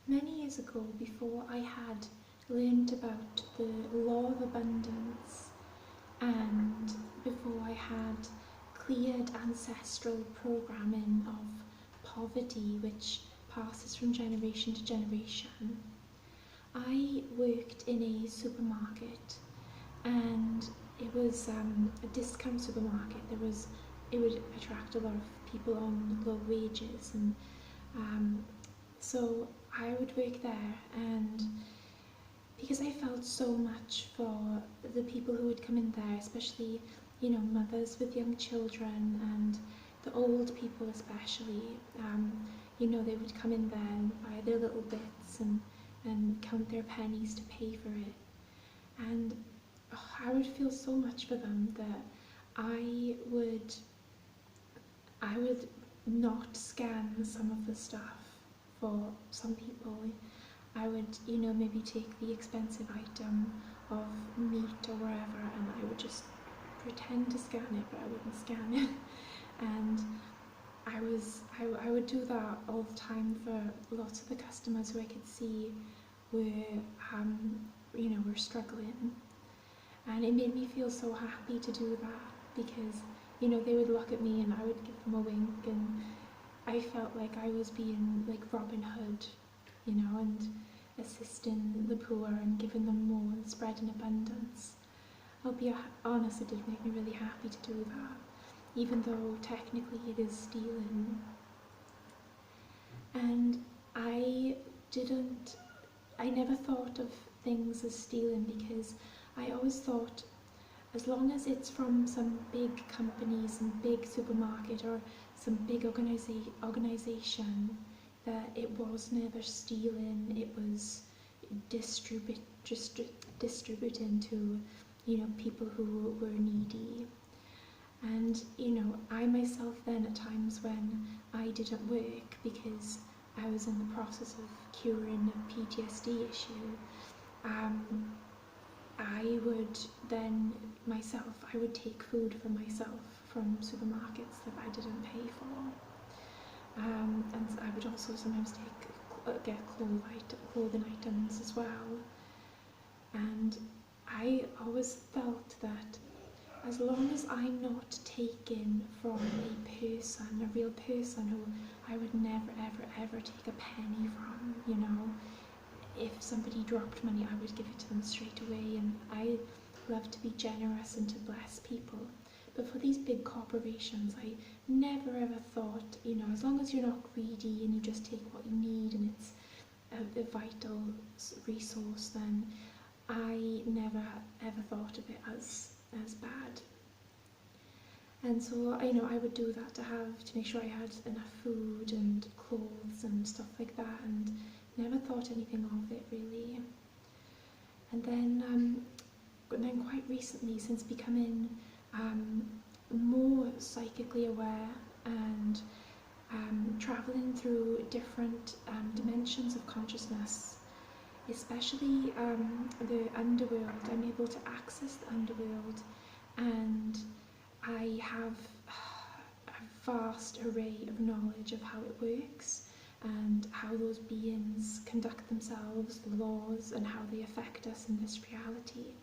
Many years ago, before I had learned about the law of abundance and before I had cleared ancestral programming of poverty which passes from generation to generation, I worked in a supermarket, and it was a discount supermarket. It would attract a lot of people on low wages, and so I would work there, and because I felt so much for the people who would come in there, especially, mothers with young children and the old people especially, they would come in there and buy their little bits and count their pennies to pay for it. And I would feel so much for them that I would not scan some of the stuff for some people. I would, maybe take the expensive item of meat or wherever, and I would just pretend to scan it, but I wouldn't scan it. And I would do that all the time for lots of the customers who I could see were, were struggling. And it made me feel so happy to do that because, they would look at me and I would give them a wink, and I felt like I was being like Robin Hood, and assisting the poor and giving them more and spreading abundance. I'll be honest, it did make me really happy to do that, even though technically it is stealing. And I never thought of things as stealing because I always thought as long as it's from some big company, some big supermarket or some big organisation, that it was never stealing, it was distributing to, people who were needy. And, I myself then at times when I didn't work because I was in the process of curing a PTSD issue, I would then I would take food for myself from supermarkets that I didn't pay for. And I would also sometimes get clothing items as well. And I always felt that as long as I'm not taking from a real person who I would never ever take a penny from, if somebody dropped money, I would give it to them straight away, and I love to be generous and to bless people. But for these big corporations, I never ever thought, as long as you're not greedy and you just take what you need and it's a vital resource, then I never ever thought of it as bad. And so, I would do that to make sure I had enough food and clothes and stuff like that, and never thought anything of it really. And then quite recently, since becoming more psychically aware and travelling through different dimensions of consciousness, especially the underworld, I'm able to access the underworld, and I have a vast array of knowledge of how it works and how those beings conduct themselves, the laws, and how they affect us in this reality.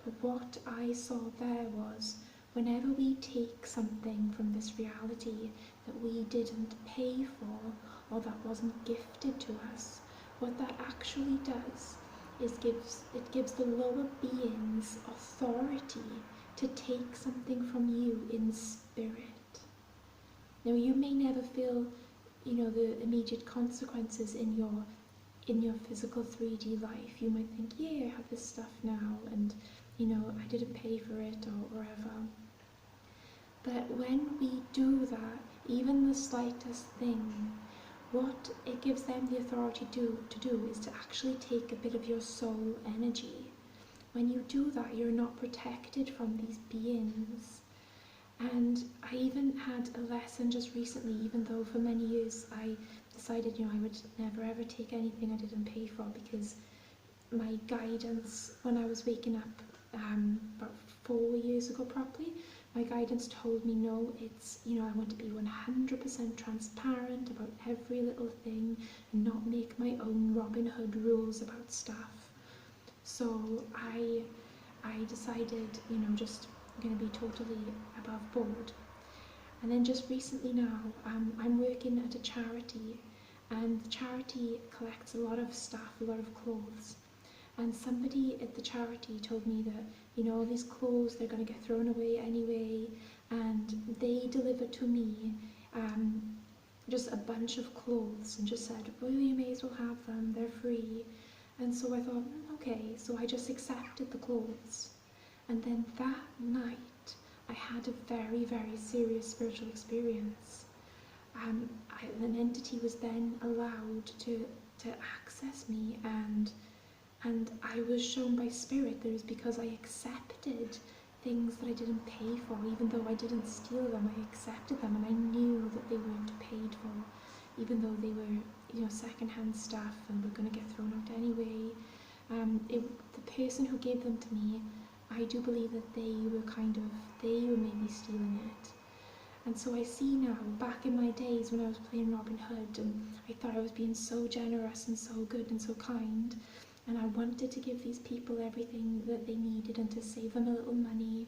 But what I saw there was, whenever we take something from this reality that we didn't pay for or that wasn't gifted to us, what that actually does is it gives the lower beings authority to take something from you in spirit. Now, you may never feel the immediate consequences in your physical 3D life. You might think, yeah, I have this stuff now, and I didn't pay for it or whatever. But when we do that, even the slightest thing, what it gives them the authority to do is to actually take a bit of your soul energy. When you do that, you're not protected from these beings. And I even had a lesson just recently, even though for many years I decided, I would never ever take anything I didn't pay for, because my guidance when I was waking up about 4 years ago probably, My guidance told me no, it's, you know, I want to be 100% transparent about every little thing and not make my own Robin Hood rules about stuff. So I decided, you know, just going to be totally above board. And then just recently now, I'm working at a charity, and the charity collects a lot of stuff, a lot of clothes. And somebody at the charity told me that, you know, all these clothes, they're going to get thrown away anyway, and they delivered to me just a bunch of clothes and just said, well, you may as well have them, they're free. And so I thought, okay, so I just accepted the clothes. And then that night, I had a very, very serious spiritual experience. An entity was then allowed to access me, and I was shown by spirit that it was because I accepted things that I didn't pay for. Even though I didn't steal them, I accepted them, and I knew that they weren't paid for, even though they were, you know, second-hand stuff and were going to get thrown out anyway. The person who gave them to me, I do believe that they were maybe stealing it. And so I see now, back in my days when I was playing Robin Hood, and I thought I was being so generous and so good and so kind, and I wanted to give these people everything that they needed and to save them a little money,